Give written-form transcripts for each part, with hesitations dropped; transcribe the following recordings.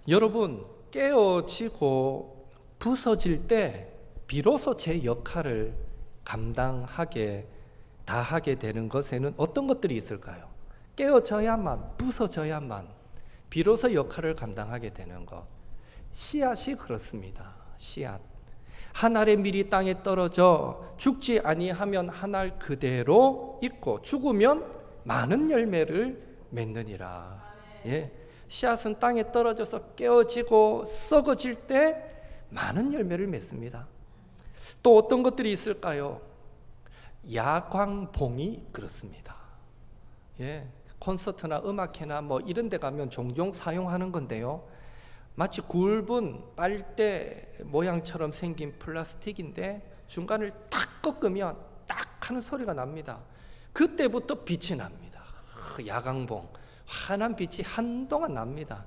여러분, 깨어지고 부서질 때 비로소 제 역할을 다하게 되는 것에는 어떤 것들이 있을까요? 깨어져야만, 부서져야만 비로소 역할을 감당하게 되는 것. 씨앗이 그렇습니다. 씨앗. 한 알의 밀이 땅에 떨어져 죽지 아니하면 한 알 그대로 있고 죽으면 많은 열매를 맺느니라. 예. 씨앗은 땅에 떨어져서 깨어지고 썩어질 때 많은 열매를 맺습니다. 또 어떤 것들이 있을까요? 야광봉이 그렇습니다. 예. 콘서트나 음악회나 뭐 이런 데 가면 종종 사용하는 건데요. 마치 굵은 빨대 모양처럼 생긴 플라스틱인데 중간을 탁 꺾으면 딱 하는 소리가 납니다. 그때부터 빛이 납니다. 야광봉, 환한 빛이 한동안 납니다.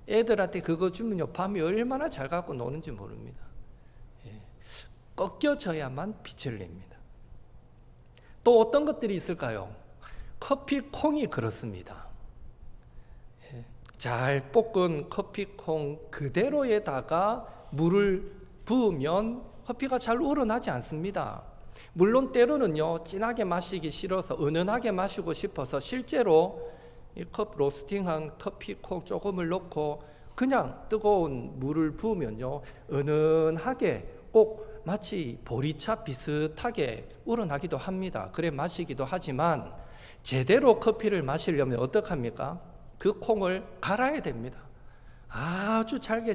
애들한테 그거 주면요, 밤에 얼마나 잘 갖고 노는지 모릅니다. 예. 꺾여져야만 빛을 냅니다. 또 어떤 것들이 있을까요? 커피콩이 그렇습니다. 잘 볶은 커피콩 그대로에다가 물을 부으면 커피가 잘 우러나지 않습니다. 물론 때로는요, 진하게 마시기 싫어서 은은하게 마시고 싶어서 실제로 이 컵 로스팅한 커피콩 조금을 넣고 그냥 뜨거운 물을 부으면요, 은은하게 꼭 마치 보리차 비슷하게 우러나기도 합니다. 그래 마시기도 하지만 제대로 커피를 마시려면 어떡합니까? 그 콩을 갈아야 됩니다. 아주 잘게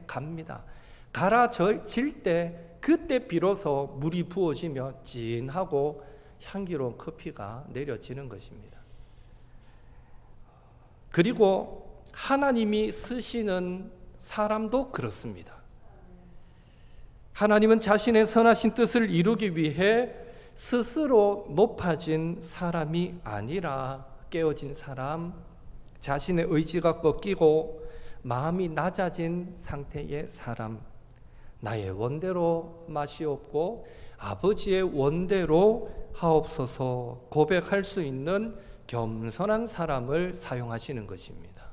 갑니다. 갈아질 때 그때 비로소 물이 부어지며 진하고 향기로운 커피가 내려지는 것입니다. 그리고 하나님이 쓰시는 사람도 그렇습니다. 하나님은 자신의 선하신 뜻을 이루기 위해 스스로 높아진 사람이 아니라 깨어진 사람, 자신의 의지가 꺾이고 마음이 낮아진 상태의 사람, 나의 원대로 마시옵고 아버지의 원대로 하옵소서 고백할 수 있는 겸손한 사람을 사용하시는 것입니다.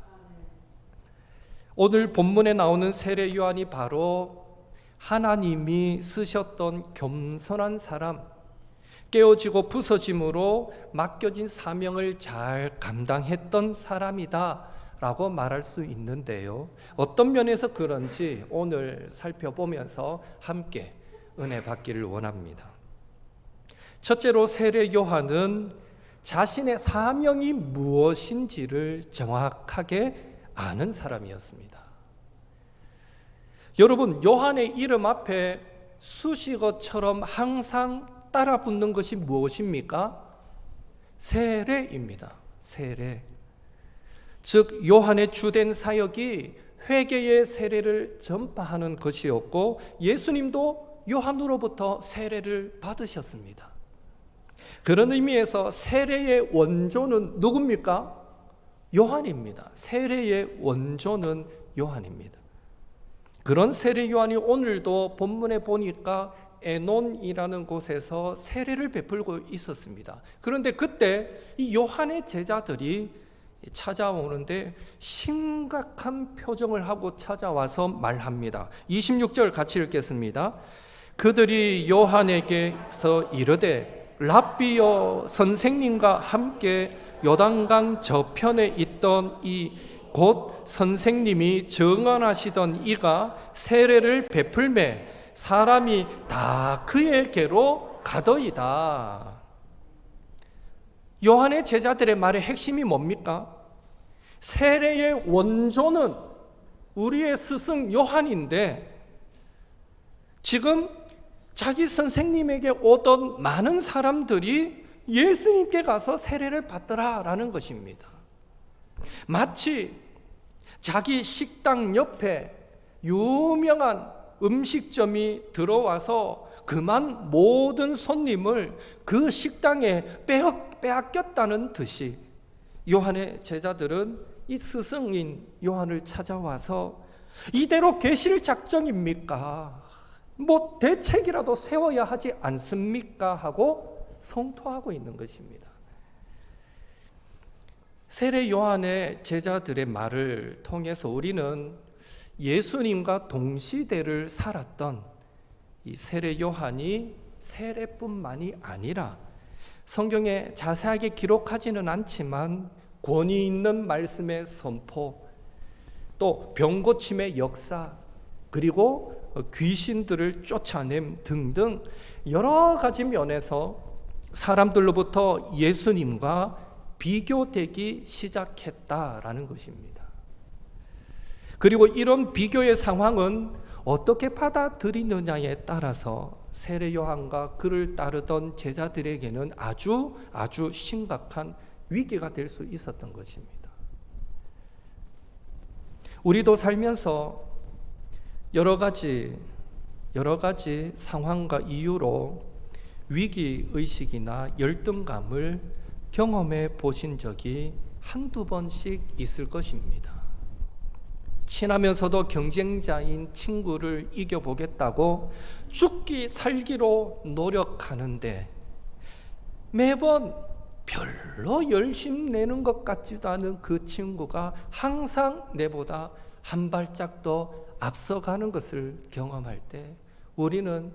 오늘 본문에 나오는 세례 요한이 바로 하나님이 쓰셨던 겸손한 사람, 깨어지고 부서짐으로 맡겨진 사명을 잘 감당했던 사람이다 라고 말할 수 있는데요, 어떤 면에서 그런지 오늘 살펴보면서 함께 은혜 받기를 원합니다. 첫째로 세례 요한은 자신의 사명이 무엇인지를 정확하게 아는 사람이었습니다. 여러분, 요한의 이름 앞에 수식어처럼 항상 따라 붙는 것이 무엇입니까? 세례입니다. 세례. 즉 요한의 주된 사역이 회개의 세례를 전파하는 것이었고 예수님도 요한으로부터 세례를 받으셨습니다. 그런 의미에서 세례의 원조는 누굽니까? 요한입니다. 세례의 원조는 요한입니다. 그런 세례 요한이 오늘도 본문에 보니까 에논이라는 곳에서 세례를 베풀고 있었습니다. 그런데 그때 이 요한의 제자들이 찾아오는데 심각한 표정을 하고 찾아와서 말합니다. 26절 같이 읽겠습니다. 그들이 요한에게서 이르되 랍비여, 선생님과 함께 요단강 저편에 있던 이 곧 선생님이 정언하시던 이가 세례를 베풀매 사람이 다 그에게로 가더이다. 요한의 제자들의 말의 핵심이 뭡니까? 세례의 원조는 우리의 스승 요한인데 지금 자기 선생님에게 오던 많은 사람들이 예수님께 가서 세례를 받더라라는 것입니다. 마치 자기 식당 옆에 유명한 음식점이 들어와서 그만 모든 손님을 그 식당에 빼앗겼다는 듯이 요한의 제자들은 이 스승인 요한을 찾아와서 이대로 계실 작정입니까? 뭐 대책이라도 세워야 하지 않습니까? 하고 성토하고 있는 것입니다. 세례 요한의 제자들의 말을 통해서 우리는 예수님과 동시대를 살았던 이 세례 요한이 세례뿐만이 아니라 성경에 자세하게 기록하지는 않지만 권위 있는 말씀의 선포, 또 병고침의 역사, 그리고 귀신들을 쫓아냄 등등 여러 가지 면에서 사람들로부터 예수님과 비교되기 시작했다라는 것입니다. 그리고 이런 비교의 상황은 어떻게 받아들이느냐에 따라서 세례 요한과 그를 따르던 제자들에게는 아주 심각한 위기가 될 수 있었던 것입니다. 우리도 살면서 여러 가지 상황과 이유로 위기의식이나 열등감을 경험해 보신 적이 한두 번씩 있을 것입니다. 친하면서도 경쟁자인 친구를 이겨보겠다고 죽기 살기로 노력하는데 매번 별로 열심 내는 것 같지도 않은 그 친구가 항상 내보다 한 발짝 더 앞서가는 것을 경험할 때 우리는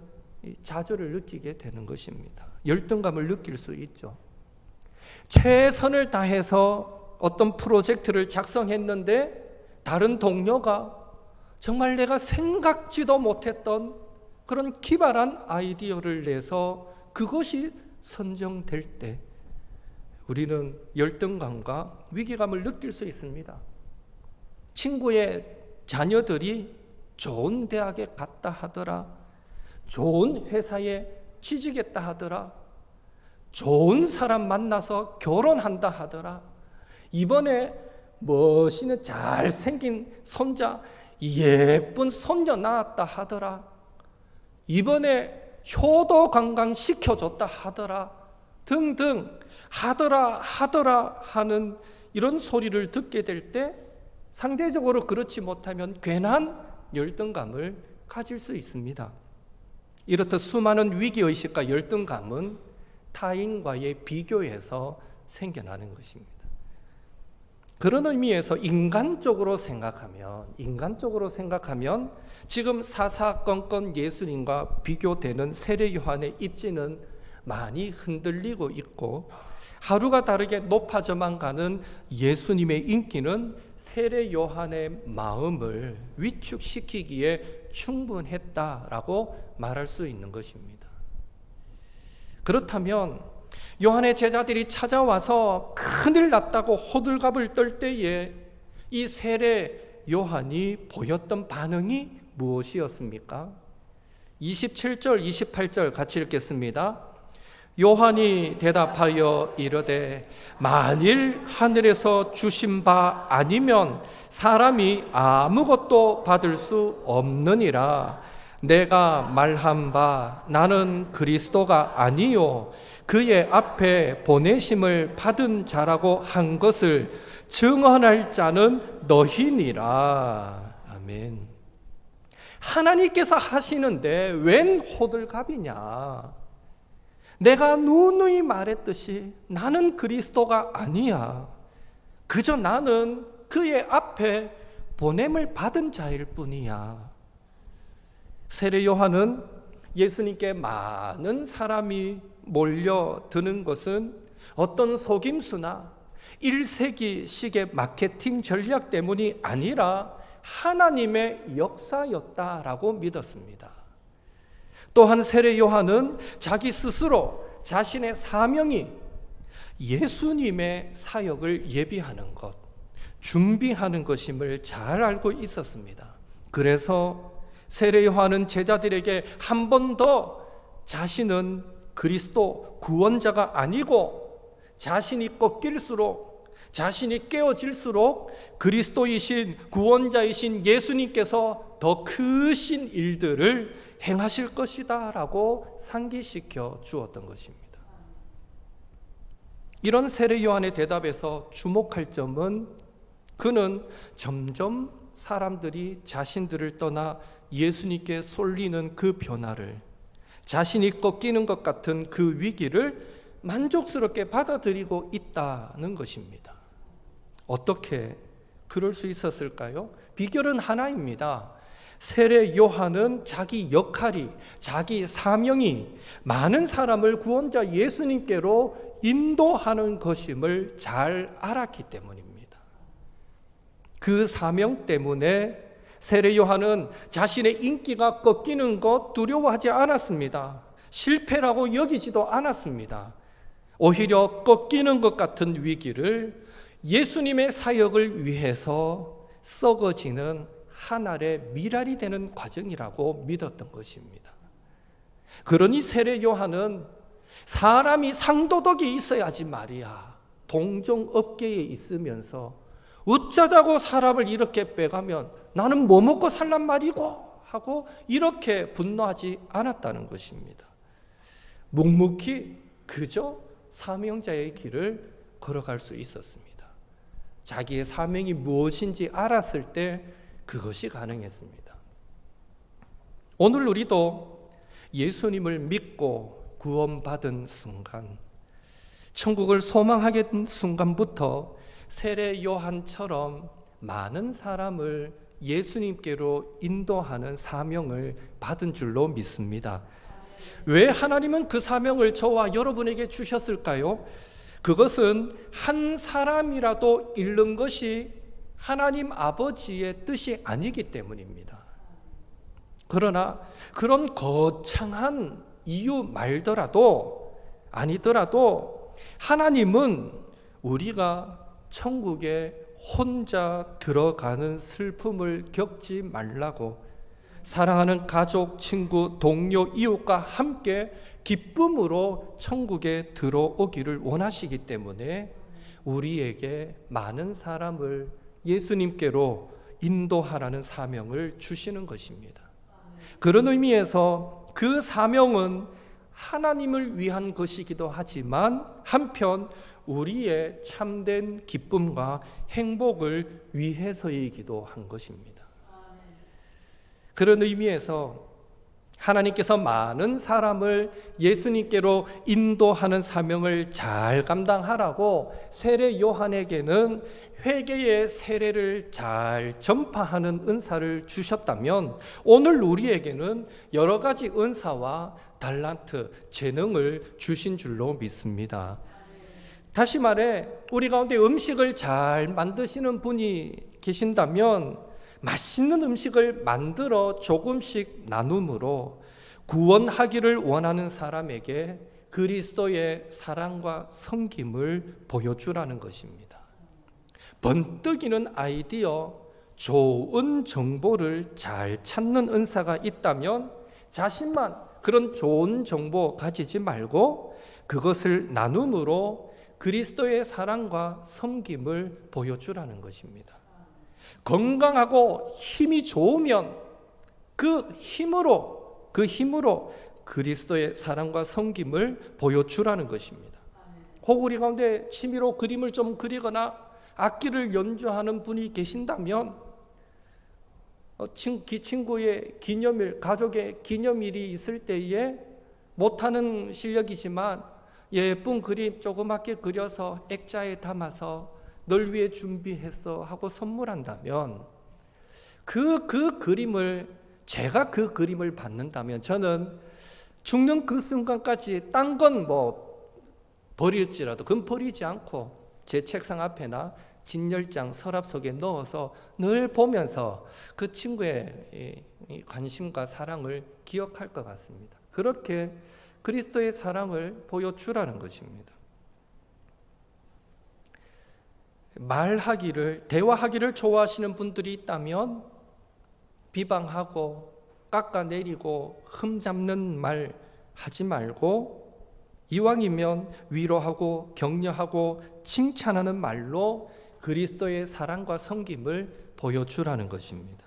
좌절을 느끼게 되는 것입니다. 열등감을 느낄 수 있죠. 최선을 다해서 어떤 프로젝트를 작성했는데 다른 동료가 정말 내가 생각지도 못했던 그런 기발한 아이디어를 내서 그것이 선정될 때 우리는 열등감과 위기감을 느낄 수 있습니다. 친구의 자녀들이 좋은 대학에 갔다 하더라, 좋은 회사에 취직했다 하더라, 좋은 사람 만나서 결혼한다 하더라, 이번에 멋있는 잘생긴 손자, 예쁜 손녀 낳았다 하더라, 이번에 효도 관광 시켜줬다 하더라 등등 하더라 하는 이런 소리를 듣게 될 때 상대적으로 그렇지 못하면 괜한 열등감을 가질 수 있습니다. 이렇듯 수많은 위기의식과 열등감은 타인과의 비교에서 생겨나는 것입니다. 그런 의미에서 인간적으로 생각하면 지금 사사건건 예수님과 비교되는 세례 요한의 입지는 많이 흔들리고 있고 하루가 다르게 높아져만 가는 예수님의 인기는 세례 요한의 마음을 위축시키기에 충분했다라고 말할 수 있는 것입니다. 그렇다면 요한의 제자들이 찾아와서 큰일 났다고 호들갑을 떨 때에 이 세례 요한이 보였던 반응이 무엇이었습니까? 27절, 28절 같이 읽겠습니다. 요한이 대답하여 이르되 만일 하늘에서 주신 바 아니면 사람이 아무것도 받을 수 없느니라. 내가 말한 바 나는 그리스도가 아니요 그의 앞에 보내심을 받은 자라고 한 것을 증언할 자는 너희니라. 아멘. 하나님께서 하시는데 웬 호들갑이냐? 내가 누누이 말했듯이 나는 그리스도가 아니야. 그저 나는 그의 앞에 보냄을 받은 자일 뿐이야. 세례 요한은 예수님께 많은 사람이 몰려드는 것은 어떤 속임수나 1세기식의 마케팅 전략 때문이 아니라 하나님의 역사였다라고 믿었습니다. 또한 세례 요한은 자기 스스로 자신의 사명이 예수님의 사역을 예비하는 것, 준비하는 것임을 잘 알고 있었습니다. 그래서 세례 요한은 제자들에게 한 번 더 자신은 그리스도 구원자가 아니고 자신이 꺾일수록 자신이 깨어질수록 그리스도이신 구원자이신 예수님께서 더 크신 일들을 행하실 것이다 라고 상기시켜 주었던 것입니다. 이런 세례 요한의 대답에서 주목할 점은 그는 점점 사람들이 자신들을 떠나 예수님께 쏠리는 그 변화를, 자신이 꺾이는 것 같은 그 위기를 만족스럽게 받아들이고 있다는 것입니다. 어떻게 그럴 수 있었을까요? 비결은 하나입니다. 세례 요한은 자기 역할이, 자기 사명이 많은 사람을 구원자 예수님께로 인도하는 것임을 잘 알았기 때문입니다. 그 사명 때문에 세례 요한은 자신의 인기가 꺾이는 것 두려워하지 않았습니다. 실패라고 여기지도 않았습니다. 오히려 꺾이는 것 같은 위기를 예수님의 사역을 위해서 썩어지는 한 알의 밀알이 되는 과정이라고 믿었던 것입니다. 그러니 세례 요한은 사람이 상도덕이 있어야지 말이야, 동종업계에 있으면서 어쩌자고 사람을 이렇게 빼가면 나는 뭐 먹고 살란 말이고 하고 이렇게 분노하지 않았다는 것입니다. 묵묵히 그저 사명자의 길을 걸어갈 수 있었습니다. 자기의 사명이 무엇인지 알았을 때 그것이 가능했습니다. 오늘 우리도 예수님을 믿고 구원받은 순간, 천국을 소망하게 된 순간부터 세례 요한처럼 많은 사람을 예수님께로 인도하는 사명을 받은 줄로 믿습니다. 왜 하나님은 그 사명을 저와 여러분에게 주셨을까요? 그것은 한 사람이라도 잃는 것이 하나님 아버지의 뜻이 아니기 때문입니다. 그러나 그런 거창한 이유 말더라도 아니더라도 하나님은 우리가 천국에 혼자 들어가는 슬픔을 겪지 말라고 사랑하는 가족, 친구, 동료, 이웃과 함께 기쁨으로 천국에 들어오기를 원하시기 때문에 우리에게 많은 사람을 예수님께로 인도하라는 사명을 주시는 것입니다. 그런 의미에서 그 사명은 하나님을 위한 것이기도 하지만 한편 우리의 참된 기쁨과 행복을 위해서이기도 한 것입니다. 그런 의미에서 하나님께서 많은 사람을 예수님께로 인도하는 사명을 잘 감당하라고 세례 요한에게는 회개의 세례를 잘 전파하는 은사를 주셨다면 오늘 우리에게는 여러 가지 은사와 달란트, 재능을 주신 줄로 믿습니다. 다시 말해 우리 가운데 음식을 잘 만드시는 분이 계신다면 맛있는 음식을 만들어 조금씩 나눔으로 구원하기를 원하는 사람에게 그리스도의 사랑과 섬김을 보여주라는 것입니다. 번뜩이는 아이디어, 좋은 정보를 잘 찾는 은사가 있다면 자신만 그런 좋은 정보 가지지 말고 그것을 나눔으로 그리스도의 사랑과 섬김을 보여주라는 것입니다. 건강하고 힘이 좋으면 그 힘으로 그리스도의 사랑과 섬김을 보여주라는 것입니다. 혹 우리 가운데 취미로 그림을 좀 그리거나 악기를 연주하는 분이 계신다면 친구의 기념일, 가족의 기념일이 있을 때에 못하는 실력이지만 예쁜 그림 조그맣게 그려서 액자에 담아서 널 위해 준비했어 하고 선물한다면 그 그림을 제가 그 그림을 받는다면 저는 죽는 그 순간까지 딴 건 뭐 버릴지라도 그건 버리지 않고 제 책상 앞에나 진열장 서랍 속에 넣어서 늘 보면서 그 친구의 관심과 사랑을 기억할 것 같습니다. 그렇게 그리스도의 사랑을 보여주라는 것입니다. 대화하기를 좋아하시는 분들이 있다면 비방하고 깎아내리고 흠잡는 말 하지 말고 이왕이면 위로하고 격려하고 칭찬하는 말로 그리스도의 사랑과 섬김을 보여주라는 것입니다.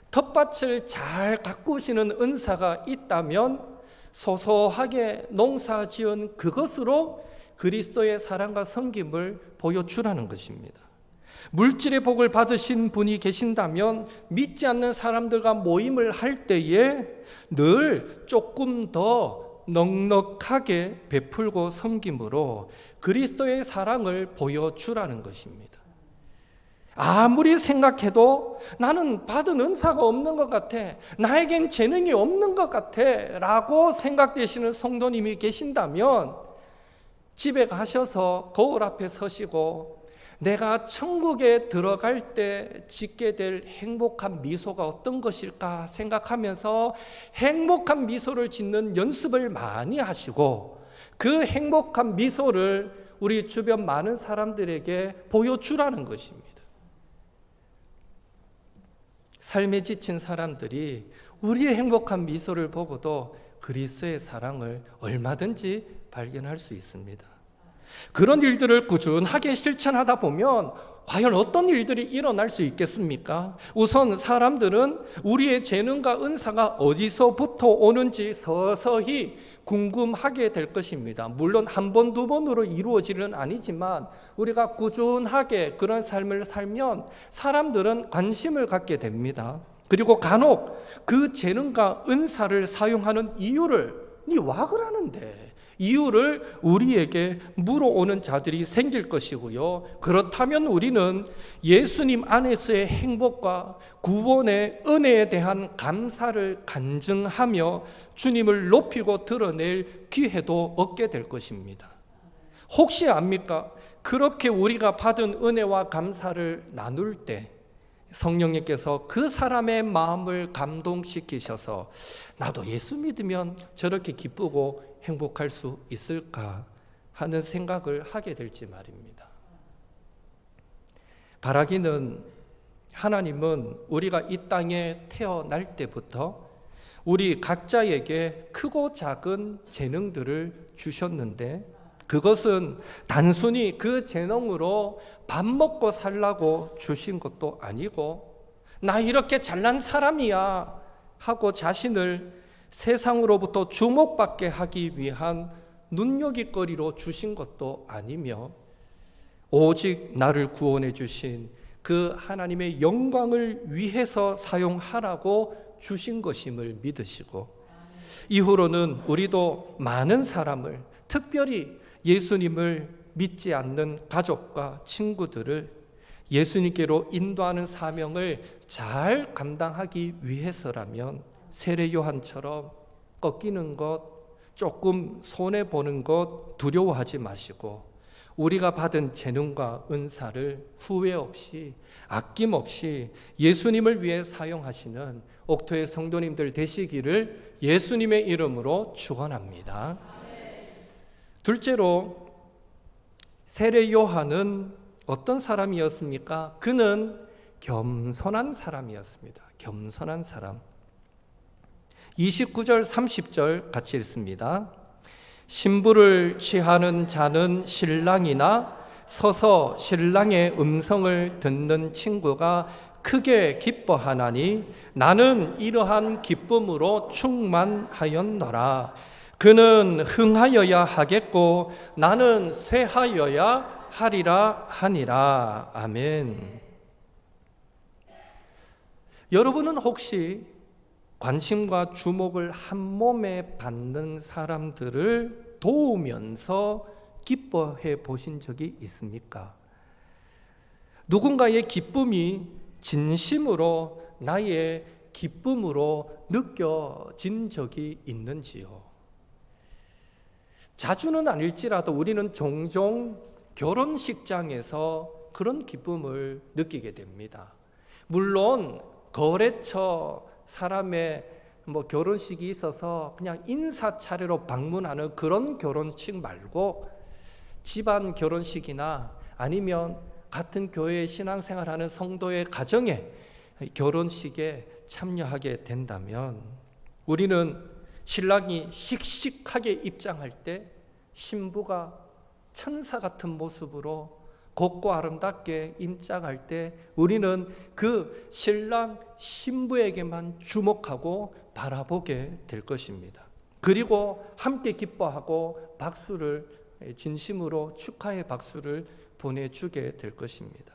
텃밭을 잘 가꾸시는 은사가 있다면 소소하게 농사 지은 그것으로 그리스도의 사랑과 섬김을 보여주라는 것입니다. 물질의 복을 받으신 분이 계신다면 믿지 않는 사람들과 모임을 할 때에 늘 조금 더 넉넉하게 베풀고 섬김으로 그리스도의 사랑을 보여주라는 것입니다. 아무리 생각해도 나는 받은 은사가 없는 것 같아, 나에겐 재능이 없는 것 같아 라고 생각되시는 성도님이 계신다면 집에 가셔서 거울 앞에 서시고 내가 천국에 들어갈 때 짓게 될 행복한 미소가 어떤 것일까 생각하면서 행복한 미소를 짓는 연습을 많이 하시고 그 행복한 미소를 우리 주변 많은 사람들에게 보여주라는 것입니다. 삶에 지친 사람들이 우리의 행복한 미소를 보고도 그리스도의 사랑을 얼마든지 발견할 수 있습니다. 그런 일들을 꾸준하게 실천하다 보면 과연 어떤 일들이 일어날 수 있겠습니까? 우선 사람들은 우리의 재능과 은사가 어디서부터 오는지 서서히 궁금하게 될 것입니다. 물론 한 번, 두 번으로 이루어지는 아니지만 우리가 꾸준하게 그런 삶을 살면 사람들은 관심을 갖게 됩니다. 그리고 간혹 그 재능과 은사를 사용하는 이유를 니 와 그러는데 이유를 우리에게 물어오는 자들이 생길 것이고요. 그렇다면 우리는 예수님 안에서의 행복과 구원의 은혜에 대한 감사를 간증하며 주님을 높이고 드러낼 기회도 얻게 될 것입니다. 혹시 압니까? 그렇게 우리가 받은 은혜와 감사를 나눌 때 성령님께서 그 사람의 마음을 감동시키셔서 나도 예수 믿으면 저렇게 기쁘고 행복할 수 있을까 하는 생각을 하게 될지 말입니다. 바라기는 하나님은 우리가 이 땅에 태어날 때부터 우리 각자에게 크고 작은 재능들을 주셨는데 그것은 단순히 그 재능으로 밥 먹고 살라고 주신 것도 아니고 나 이렇게 잘난 사람이야 하고 자신을 세상으로부터 주목받게 하기 위한 눈여깃거리로 주신 것도 아니며 오직 나를 구원해 주신 그 하나님의 영광을 위해서 사용하라고 주신 것임을 믿으시고 이후로는 우리도 많은 사람을 특별히 예수님을 믿지 않는 가족과 친구들을 예수님께로 인도하는 사명을 잘 감당하기 위해서라면 세례 요한처럼 꺾이는 것, 조금 손해보는 것 두려워하지 마시고 우리가 받은 재능과 은사를 후회 없이 아낌없이 예수님을 위해 사용하시는 옥토의 성도님들 되시기를 예수님의 이름으로 축원합니다. 둘째로 세례 요한은 어떤 사람이었습니까? 그는 겸손한 사람이었습니다. 겸손한 사람. 29절 30절 같이 읽습니다. 신부를 취하는 자는 신랑이나 서서 신랑의 음성을 듣는 친구가 크게 기뻐하나니 나는 이러한 기쁨으로 충만하였노라. 그는 흥하여야 하겠고 나는 쇠하여야 하리라 하니라. 아멘. 여러분은 혹시 관심과 주목을 한 몸에 받는 사람들을 도우면서 기뻐해 보신 적이 있습니까? 누군가의 기쁨이 진심으로 나의 기쁨으로 느껴진 적이 있는지요? 자주는 아닐지라도 우리는 종종 결혼식장에서 그런 기쁨을 느끼게 됩니다. 물론 거래처 사람의 결혼식이 있어서 그냥 인사 차례로 방문하는 그런 결혼식 말고 집안 결혼식이나 아니면 같은 교회에 신앙생활하는 성도의 가정에 결혼식에 참여하게 된다면 우리는 신랑이 씩씩하게 입장할 때 신부가 천사 같은 모습으로 곱고 아름답게 입장할 때 우리는 그 신랑 신부에게만 주목하고 바라보게 될 것입니다. 그리고 함께 기뻐하고 박수를 진심으로 축하의 박수를 보내주게 될 것입니다.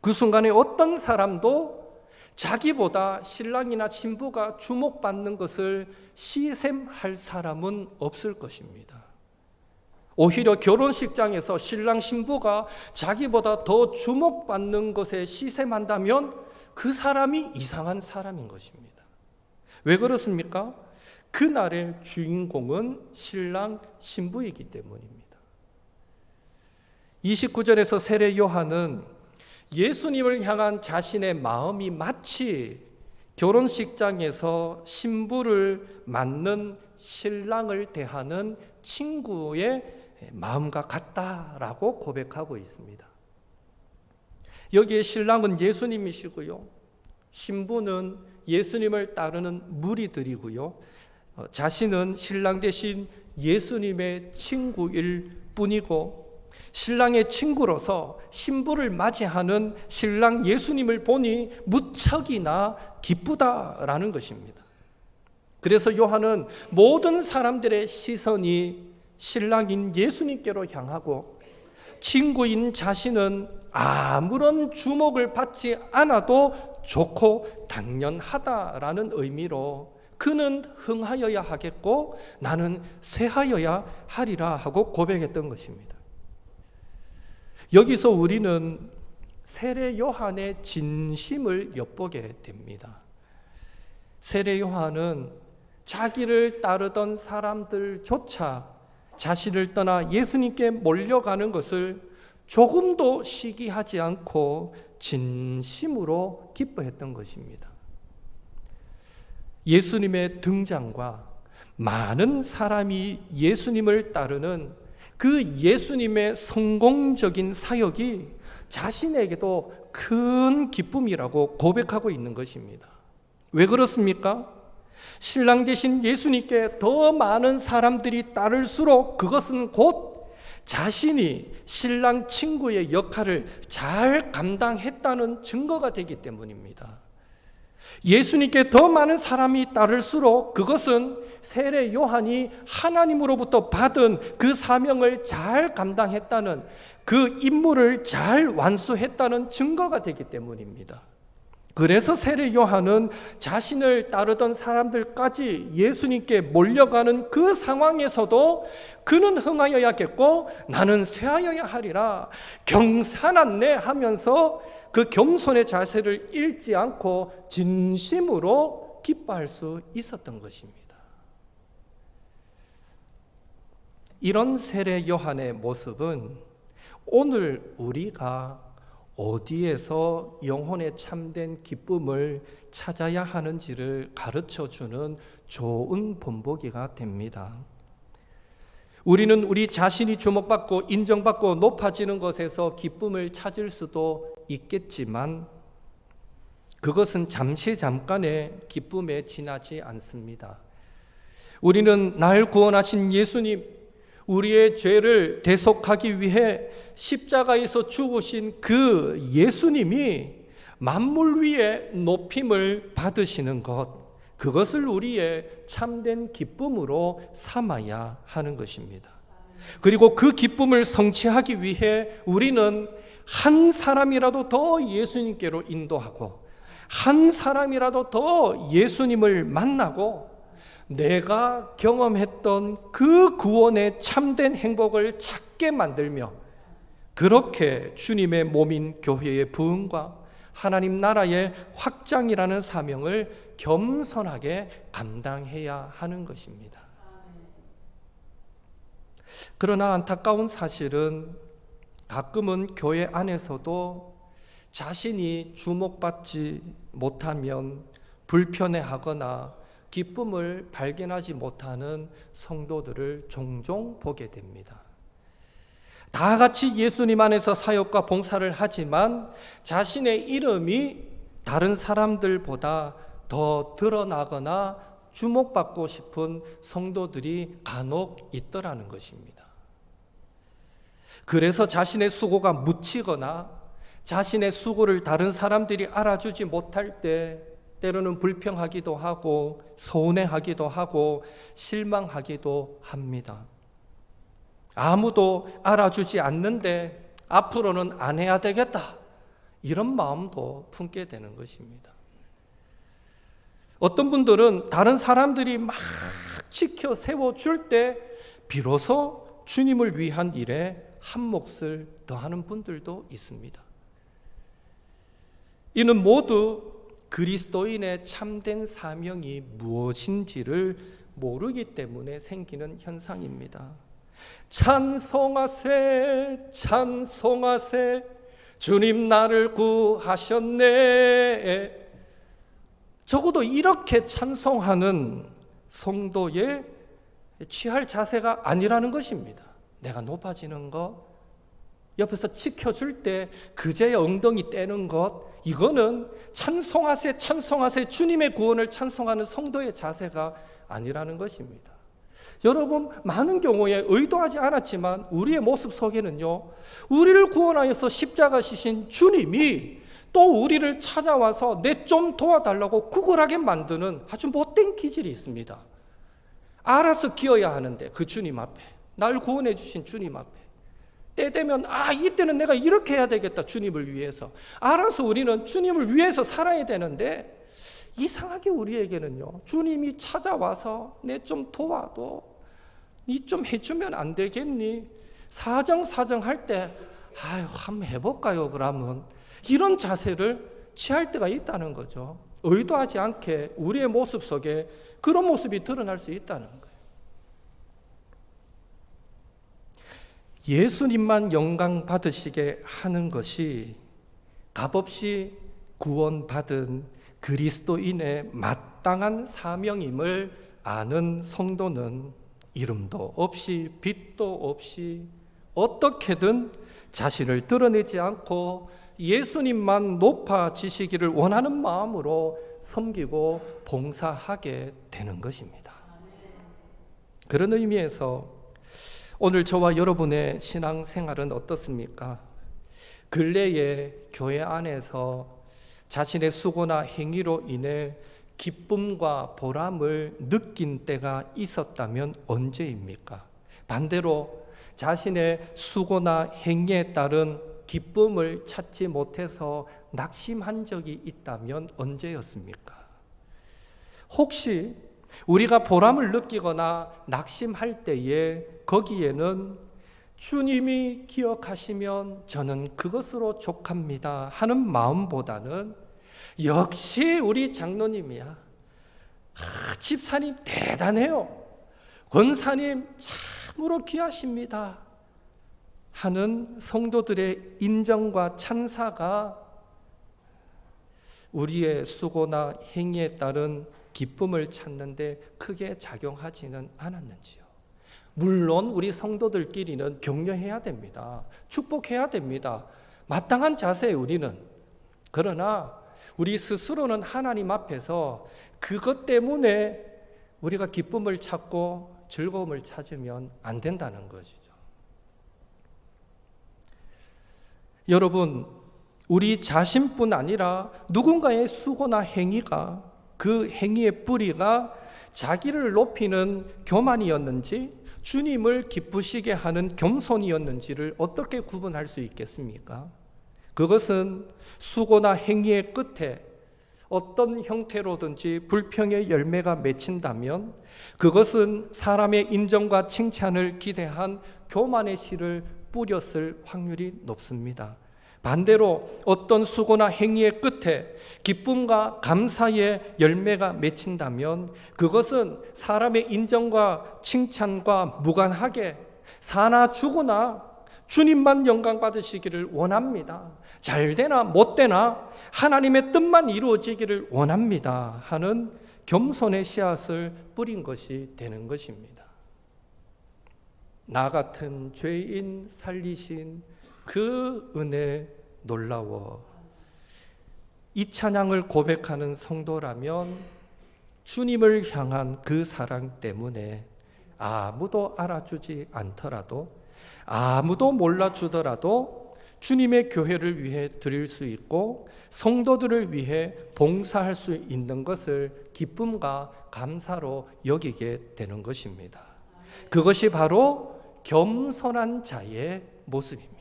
그 순간에 어떤 사람도 자기보다 신랑이나 신부가 주목받는 것을 시샘할 사람은 없을 것입니다. 오히려 결혼식장에서 신랑 신부가 자기보다 더 주목받는 것에 시샘한다면 그 사람이 이상한 사람인 것입니다. 왜 그렇습니까? 그날의 주인공은 신랑 신부이기 때문입니다. 29절에서 세례 요한은 예수님을 향한 자신의 마음이 마치 결혼식장에서 신부를 맞는 신랑을 대하는 친구의 마음과 같다라고 고백하고 있습니다. 여기에 신랑은 예수님이시고요, 신부는 예수님을 따르는 무리들이고요, 자신은 신랑 대신 예수님의 친구일 뿐이고, 신랑의 친구로서 신부를 맞이하는 신랑 예수님을 보니 무척이나 기쁘다라는 것입니다. 그래서 요한은 모든 사람들의 시선이 신랑인 예수님께로 향하고, 친구인 자신은 아무런 주목을 받지 않아도 좋고 당연하다라는 의미로 그는 흥하여야 하겠고 나는 쇠하여야 하리라 하고 고백했던 것입니다. 여기서 우리는 세례 요한의 진심을 엿보게 됩니다. 세례 요한은 자기를 따르던 사람들조차 자신을 떠나 예수님께 몰려가는 것을 조금도 시기하지 않고 진심으로 기뻐했던 것입니다. 예수님의 등장과 많은 사람이 예수님을 따르는 그 예수님의 성공적인 사역이 자신에게도 큰 기쁨이라고 고백하고 있는 것입니다. 왜 그렇습니까? 신랑 되신 예수님께 더 많은 사람들이 따를수록 그것은 곧 자신이 신랑 친구의 역할을 잘 감당했다는 증거가 되기 때문입니다. 예수님께 더 많은 사람이 따를수록 그것은 세례 요한이 하나님으로부터 받은 그 사명을 잘 감당했다는, 그 임무를 잘 완수했다는 증거가 되기 때문입니다. 그래서 세례 요한은 자신을 따르던 사람들까지 예수님께 몰려가는 그 상황에서도 그는 흥하여야겠고 나는 쇠하여야 하리라, 경사났네 하면서 그 겸손의 자세를 잃지 않고 진심으로 기뻐할 수 있었던 것입니다. 이런 세례 요한의 모습은 오늘 우리가 어디에서 영혼의 참된 기쁨을 찾아야 하는지를 가르쳐주는 좋은 본보기가 됩니다. 우리는 우리 자신이 주목받고 인정받고 높아지는 것에서 기쁨을 찾을 수도 있겠지만 그것은 잠시 잠깐의 기쁨에 지나지 않습니다. 우리는 날 구원하신 예수님, 우리의 죄를 대속하기 위해 십자가에서 죽으신 그 예수님이 만물 위에 높임을 받으시는 것, 그것을 우리의 참된 기쁨으로 삼아야 하는 것입니다. 그리고 그 기쁨을 성취하기 위해 우리는 한 사람이라도 더 예수님께로 인도하고 한 사람이라도 더 예수님을 만나고 내가 경험했던 그 구원의 참된 행복을 찾게 만들며 그렇게 주님의 몸인 교회의 부흥과 하나님 나라의 확장이라는 사명을 겸손하게 감당해야 하는 것입니다. 그러나 안타까운 사실은 가끔은 교회 안에서도 자신이 주목받지 못하면 불편해하거나 기쁨을 발견하지 못하는 성도들을 종종 보게 됩니다. 다 같이 예수님 안에서 사역과 봉사를 하지만 자신의 이름이 다른 사람들보다 더 드러나거나 주목받고 싶은 성도들이 간혹 있더라는 것입니다. 그래서 자신의 수고가 묻히거나 자신의 수고를 다른 사람들이 알아주지 못할 때 때로는 불평하기도 하고 서운해하기도 하고 실망하기도 합니다. 아무도 알아주지 않는데 앞으로는 안 해야 되겠다, 이런 마음도 품게 되는 것입니다. 어떤 분들은 다른 사람들이 막 지켜 세워줄 때 비로소 주님을 위한 일에 한 몫을 더하는 분들도 있습니다. 이는 모두 그리스도인의 참된 사명이 무엇인지를 모르기 때문에 생기는 현상입니다. 찬송하세 찬송하세 주님 나를 구하셨네. 적어도 이렇게 찬송하는 성도의 취할 자세가 아니라는 것입니다. 내가 높아지는 것, 옆에서 지켜줄 때 그제야 엉덩이 떼는 것, 이거는 찬송하세 찬송하세 주님의 구원을 찬송하는 성도의 자세가 아니라는 것입니다. 여러분, 많은 경우에 의도하지 않았지만 우리의 모습 속에는요, 우리를 구원하여서 십자가 지신 주님이 또 우리를 찾아와서 내 좀 도와달라고 구걸하게 만드는 아주 못된 기질이 있습니다. 알아서 기어야 하는데, 그 주님 앞에, 날 구원해 주신 주님 앞에 때 되면 이때는 내가 이렇게 해야 되겠다, 주님을 위해서. 알아서 우리는 주님을 위해서 살아야 되는데, 이상하게 우리에게는요, 주님이 찾아와서 내 좀 도와도 니 좀 해주면 안 되겠니? 사정할 때 한번 해볼까요 그러면? 이런 자세를 취할 때가 있다는 거죠. 의도하지 않게 우리의 모습 속에 그런 모습이 드러날 수 있다는 거예요. 예수님만 영광 받으시게 하는 것이 값없이 구원받은 그리스도인의 마땅한 사명임을 아는 성도는 이름도 없이 빛도 없이 어떻게든 자신을 드러내지 않고 예수님만 높아지시기를 원하는 마음으로 섬기고 봉사하게 되는 것입니다. 그런 의미에서 오늘 저와 여러분의 신앙생활은 어떻습니까? 근래에 교회 안에서 자신의 수고나 행위로 인해 기쁨과 보람을 느낀 때가 있었다면 언제입니까? 반대로 자신의 수고나 행위에 따른 기쁨을 찾지 못해서 낙심한 적이 있다면 언제였습니까? 혹시 우리가 보람을 느끼거나 낙심할 때에 거기에는 주님이 기억하시면 저는 그것으로 족합니다 하는 마음보다는 역시 우리 장로님이야, 집사님 대단해요, 권사님 참으로 귀하십니다 하는 성도들의 인정과 찬사가 우리의 수고나 행위에 따른 기쁨을 찾는데 크게 작용하지는 않았는지요. 물론 우리 성도들끼리는 격려해야 됩니다. 축복해야 됩니다. 마땅한 자세예요, 우리는. 그러나 우리 스스로는 하나님 앞에서 그것 때문에 우리가 기쁨을 찾고 즐거움을 찾으면 안 된다는 것이죠. 여러분, 우리 자신뿐 아니라 누군가의 수고나 행위가, 그 행위의 뿌리가 자기를 높이는 교만이었는지 주님을 기쁘시게 하는 겸손이었는지를 어떻게 구분할 수 있겠습니까? 그것은 수고나 행위의 끝에 어떤 형태로든지 불평의 열매가 맺힌다면 그것은 사람의 인정과 칭찬을 기대한 교만의 씨를 뿌렸을 확률이 높습니다. 반대로 어떤 수고나 행위의 끝에 기쁨과 감사의 열매가 맺힌다면 그것은 사람의 인정과 칭찬과 무관하게 사나 죽으나 주님만 영광 받으시기를 원합니다, 잘 되나 못 되나 하나님의 뜻만 이루어지기를 원합니다 하는 겸손의 씨앗을 뿌린 것이 되는 것입니다. 나 같은 죄인 살리신 그 은혜 놀라워. 이 찬양을 고백하는 성도라면 주님을 향한 그 사랑 때문에 아무도 알아주지 않더라도, 아무도 몰라주더라도 주님의 교회를 위해 드릴 수 있고 성도들을 위해 봉사할 수 있는 것을 기쁨과 감사로 여기게 되는 것입니다. 그것이 바로 겸손한 자의 모습입니다.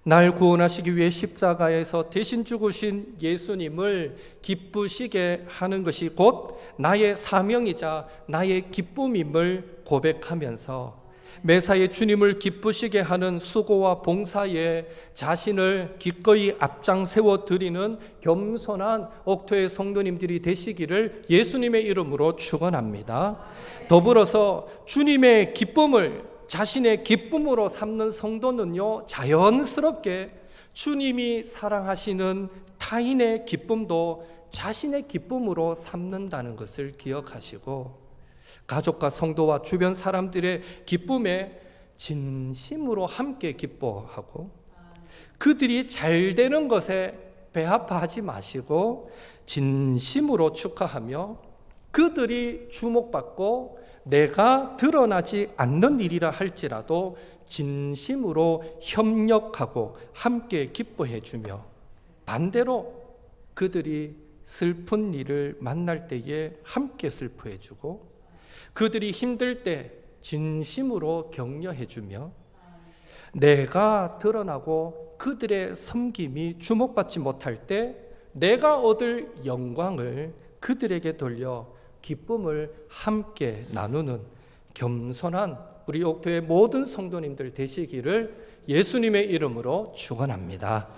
날 구원하시기 위해 십자가에서 대신 죽으신 예수님을 기쁘시게 하는 것이 곧 나의 사명이자 나의 기쁨임을 고백하면서 매사에 주님을 기쁘시게 하는 수고와 봉사에 자신을 기꺼이 앞장세워 드리는 겸손한 옥토의 성도님들이 되시기를 예수님의 이름으로 축원합니다. 더불어서 주님의 기쁨을 자신의 기쁨으로 삼는 성도는요, 자연스럽게 주님이 사랑하시는 타인의 기쁨도 자신의 기쁨으로 삼는다는 것을 기억하시고, 가족과 성도와 주변 사람들의 기쁨에 진심으로 함께 기뻐하고, 그들이 잘 되는 것에 배아파하지 마시고 진심으로 축하하며, 그들이 주목받고 내가 드러나지 않는 일이라 할지라도 진심으로 협력하고 함께 기뻐해 주며, 반대로 그들이 슬픈 일을 만날 때에 함께 슬퍼해 주고, 그들이 힘들 때 진심으로 격려해 주며, 내가 드러나고 그들의 섬김이 주목받지 못할 때 내가 얻을 영광을 그들에게 돌려 기쁨을 함께 나누는 겸손한 우리 옥토의 모든 성도님들 되시기를 예수님의 이름으로 축원합니다.